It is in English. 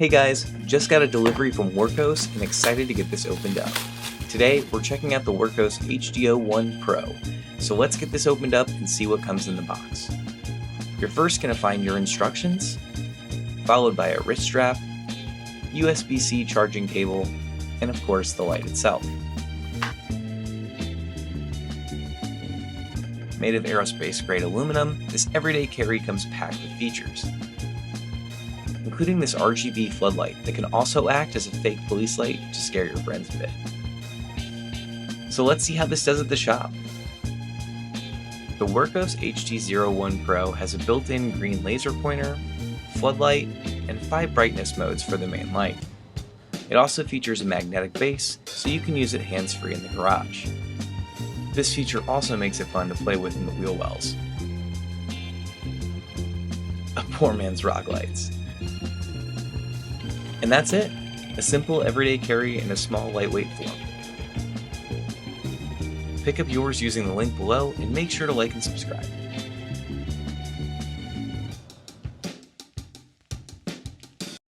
Hey guys, just got a delivery from Wurkkos and excited to get this opened up. Today, we're checking out the Wurkkos HD01 PRO, so let's get this opened up and see what comes in the box. You're first going to find your instructions, followed by a wrist strap, USB-C charging cable, and of course the light itself. Made of aerospace-grade aluminum, this everyday carry comes packed with features, including this RGB floodlight that can also act as a fake police light to scare your friends a bit. So let's see how this does at the shop. The Wurkkos HD01 PRO has a built-in green laser pointer, floodlight, and 5 brightness modes for the main light. It also features a magnetic base, so you can use it hands-free in the garage. This feature also makes it fun to play with in the wheel wells. A poor man's rock lights. And that's it, a simple everyday carry in a small lightweight form. Pick up yours using the link below and make sure to like and subscribe.